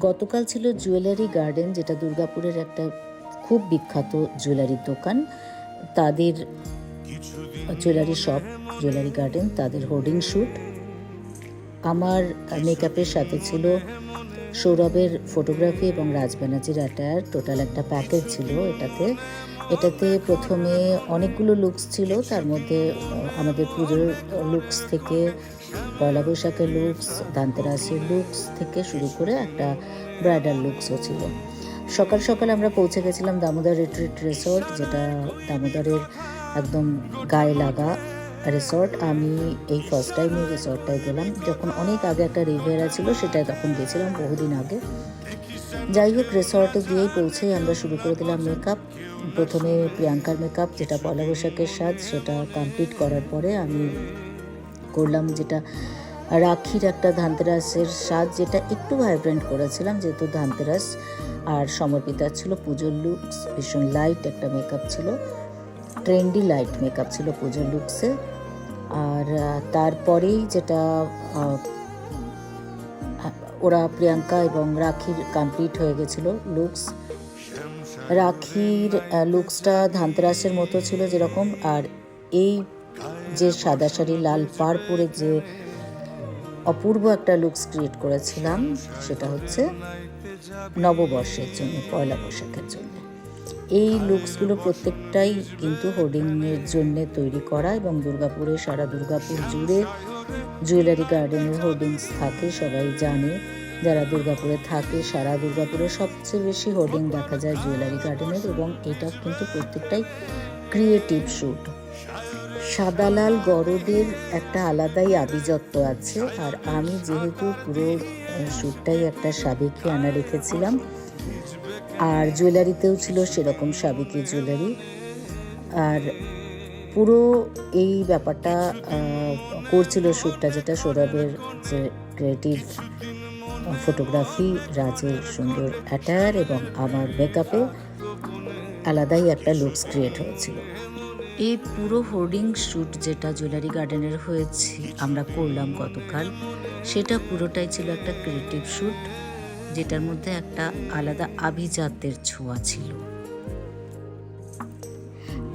গতকাল ছিল jewellery garden, যেটা দুর্গাপুরের একটা খুব বিখ্যাত জুয়েলারির দোকান। তাদের জুয়েলারি শপ, জুয়েলারি গার্ডেন, তাদের হোর্ডিং শ্যুট। আমার মেকআপের সাথে ছিল সৌরভের ফটোগ্রাফি এবং রাজ ব্যানার্জির অ্যাটায়ার, টোটাল একটা প্যাকেজ ছিল এটাতে প্রথমে অনেকগুলো লুকস ছিল। তার মধ্যে আমাদের পুজোর লুকস থেকে পয়লা বৈশাখের লুকস, ধানতেরাসের লুকস থেকে শুরু করে একটা ব্রাইডাল লুকসও ছিল। সকাল সকাল আমরা পৌঁছে গেছিলাম দামোদর রিট্রিট রিসর্ট, যেটা দামোদরের একদম গায়ে লাগা রিসর্ট। আমি এই ফার্স্ট টাইম এই রিসর্টটায় গেলাম। যখন অনেক আগে একটা রিভিয়েরা ছিল, সেটাই তখন গেছিলাম বহুদিন আগে। যাই হোক, রিসর্টে গিয়েই পৌঁছেই আমরা শুরু করে দিলাম মেকআপ। প্রথমে প্রিয়াঙ্কার মেকআপ, যেটা পয়লা বৈশাখের সাজ, সেটা কমপ্লিট করার পরে আমি করলাম যেটা রাখির একটা ধানতেরাসের সাজ, যেটা একটু ভাইব্রেন্ট করেছিলাম যেহেতু ধানতেরাস। আর সমর্পিতার ছিল পুজোর লুকস, ভীষণ লাইট একটা মেকআপ ছিল, ট্রেন্ডি লাইট মেকআপ ছিল পুজোর লুকসে। আর তারপরেই যেটা ওরা প্রিয়াঙ্কা এবং রাখির কমপ্লিট হয়ে গেছিল লুকস। রাখির লুকসটা ধানতেরাসের মতো ছিল যেরকম, আর এই যে সাদা শাড়ি লাল পাড় পরে যে অপূর্ব একটা লুকস ক্রিয়েট করেছিলাম, সেটা হচ্ছে নববর্ষের জন্য, পয়লা বৈশাখের জন্য। এই লুকসগুলো প্রত্যেকটাই কিন্তু হোর্ডিংয়ের জন্য তৈরি করা, এবং দুর্গাপুরে সারা দুর্গাপুর জুড়ে জুয়েলারি গার্ডেনের হোর্ডিংস থাকে, সবাই জানে। যারা দুর্গাপুরে থাকে, সারা দুর্গাপুরে সবচেয়ে বেশি হোর্ডিং দেখা যায় জুয়েলারি গার্ডেনের, এবং এটা কিন্তু প্রত্যেকটাই ক্রিয়েটিভ শ্যুট। সাদা লাল গরদের একটা আলাদাই আভিজাত্য আছে। আর আমি যেহেতু পুরো শ্যুটটাই একটা সাবেকি আনা রেখেছিলাম, আর জুয়েলারিতেও ছিল সেরকম সাবেকি জুয়েলারি। আর পুরো এই ব্যাপারটা করছিল শ্যুটটা, যেটা সৌরভের যে ক্রিয়েটিভ ফটোগ্রাফি, রাজের সুন্দর অ্যাটায়ার এবং আমার মেকআপে আলাদাই একটা লুকস ক্রিয়েট হয়েছিল। এই পুরো হোর্ডিং শ্যুট যেটা জুয়েলারি গার্ডেনের হয়েছে, আমরা করলাম গতকাল, সেটা পুরোটাই ছিল একটা ক্রিয়েটিভ শ্যুট, যেটার মধ্যে একটা আলাদা আভিজাত্যের ছোঁয়া ছিল।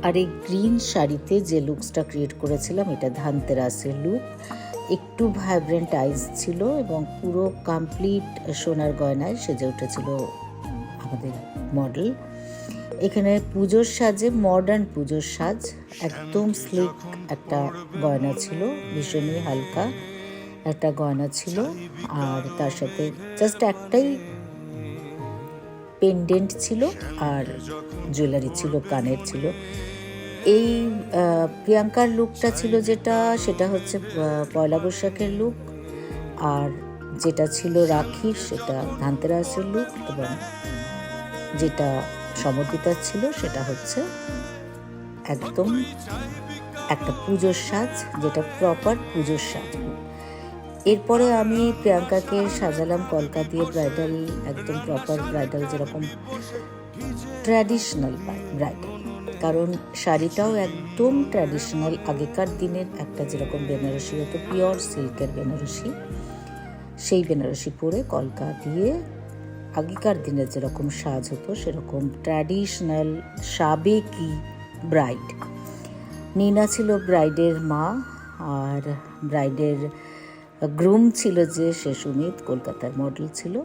আর এই গ্রিন শাড়িতে যে লুকসটা ক্রিয়েট করেছিলাম, এটা ধানতেরাসের লুক। একটু ভাইব্রেন্ট আইজ ছিল এবং পুরো কমপ্লিট সোনার গয়নায় সেজে উঠেছিল আমাদের মডেল। এখানে পুজোর সাজে, মডার্ন পুজোর সাজ, একদম স্লিক একটা গয়না ছিল, ভীষণই হালকা একটা গয়না ছিল। আর তার সাথে জাস্ট একটাই পেন্ডেন্ট ছিল, আর জুয়েলারি ছিল, কানের ছিল। এই প্রিয়াঙ্কার লুকটা ছিল যেটা, সেটা হচ্ছে পয়লা বৈশাখের লুক। আর যেটা ছিল রাখির, সেটা ধানতেরাসের লুক। এবং যেটা সমর্পিতার ছিল, সেটা হচ্ছে একদম একটা পুজোর সাজ, যেটা প্রপার পুজোর সাজ। এরপরে আমি প্রিয়াঙ্কাকে সাজালাম কলকা দিয়ে, ব্রাইডাল, একদম প্রপার ব্রাইডাল, যেরকম ট্র্যাডিশনাল ব্রাইডাল। কারণ শাড়িটাও একদম ট্র্যাডিশনাল, আগেকার দিনের একটা যেরকম বেনারসি হতো, পিওর সিল্কের বেনারসি, সেই বেনারসি পরে কলকা দিয়ে আগেকার দিনের যেরকম সাজ হতো, সেরকম ট্র্যাডিশনাল সাবেকি ব্রাইড। নীনা ছিল ব্রাইডের মা, আর ব্রাইডের গ্রুম ছিল যে, সে সুমিত, কলকাতার মডেল ছিল।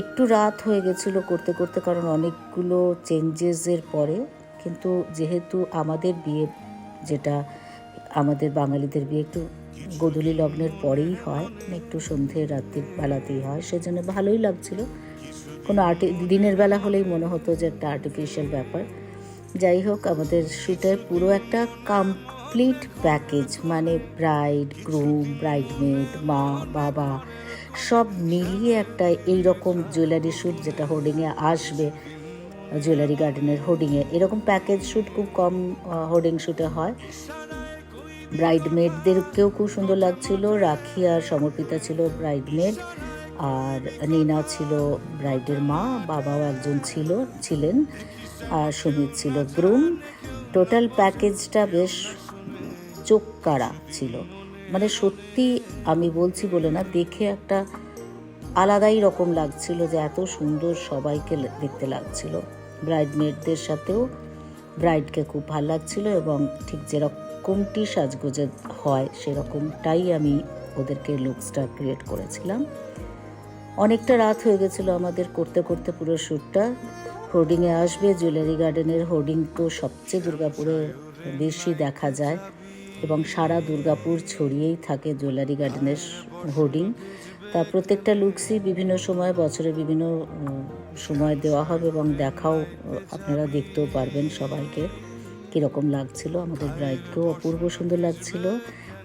একটু রাত হয়ে গেছিলো করতে করতে, কারণ অনেকগুলো চেঞ্জেসের পরে। কিন্তু যেহেতু আমাদের বিয়ে, যেটা আমাদের বাঙালিদের বিয়ে একটু গোধূলি লগ্নের পরেই হয়, একটু সন্ধে রাত্রির বেলাতেই হয়, সেজন্য ভালোই লাগছিল। কোনো দিনের বেলা হলেই মনে হতো যে একটা আর্টিফিশিয়াল ব্যাপার। যাই হোক, আমাদের শ্যুটে পুরো একটা কমপ্লিট প্যাকেজ, মানে ব্রাইড, গ্রুম, ব্রাইডমেড, মা, বাবা, সব মিলিয়ে একটা এইরকম জুয়েলারি শ্যুট, যেটা হোর্ডিংয়ে আসবে, জুয়েলারি গার্ডেনের হোর্ডিংয়ে। এরকম প্যাকেজ শ্যুট খুব কম হোর্ডিং শ্যুটে হয়। ব্রাইডমেডদেরকেও খুব সুন্দর লাগছিল। রাখি আর সমর্পিতা ছিল ব্রাইডমেড, আর নীনা ছিল ব্রাইডের মা, বাবাও একজন ছিলেন, আর সুমিত ছিল গ্রুম। টোটাল প্যাকেজটা বেশ চোখ কাড়া ছিল, মানে সত্যি আমি বলছি বলে না, দেখে একটা আলাদাই রকম লাগছিল, যে এত সুন্দর সবাইকে দেখতে লাগছিল। ব্রাইডমেডদের সাথেও ব্রাইডকে খুব ভালো লাগছিল, এবং ঠিক যেরকমটি সাজগোজে হয় সেরকমটাই আমি ওদেরকে লুকসটা ক্রিয়েট করেছিলাম। অনেকটা রাত হয়ে গেছিলো আমাদের করতে করতে পুরো শ্যুটটা। হোর্ডিংয়ে আসবে, জুয়েলারি গার্ডেনের হোর্ডিং তো সবচেয়ে দুর্গাপুরে বেশি দেখা যায়, এবং সারা দুর্গাপুর ছড়িয়েই থাকে জুয়েলারি গার্ডেনের হোর্ডিং। তা প্রত্যেকটা লুকসই বিভিন্ন সময়, বছরে বিভিন্ন সময় দেওয়া হবে, এবং দেখাও আপনারা দেখতেও পারবেন সবাইকে কীরকম লাগছিল। আমাদের ব্রাইডকেও অপূর্ব সুন্দর লাগছিল,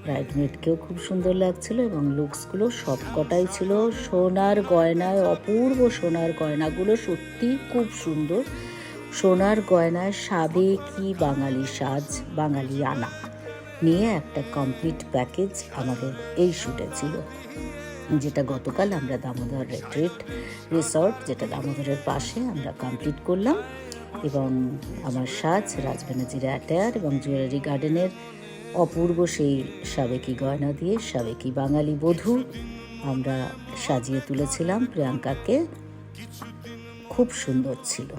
ব্রাইডমেডকেও খুব সুন্দর লাগছিল, এবং লুকসগুলো সব কটাই ছিল সোনার গয়নায়, অপূর্ব সোনার গয়নাগুলো সত্যি খুব সুন্দর। সোনার গয়নায় সাবেকি বাঙালি সাজ, বাঙালি আনা নিয়ে একটা কমপ্লিট প্যাকেজ আমাদের এই শ্যুটে ছিল, যেটা গতকাল আমরা দামোদর রিসর্ট, যেটা দামোদরের পাশে, আমরা কমপ্লিট করলাম। এবং আমার সাজ রাজব্যানার্জির অ্যাটায়ার এবং জুয়েলারি গার্ডেনের অপূর্ব সেই সাবেকি গয়না দিয়ে সাবেকি বাঙালি বধূ আমরা সাজিয়ে তুলেছিলাম প্রিয়াঙ্কাকে। খুব সুন্দর ছিল।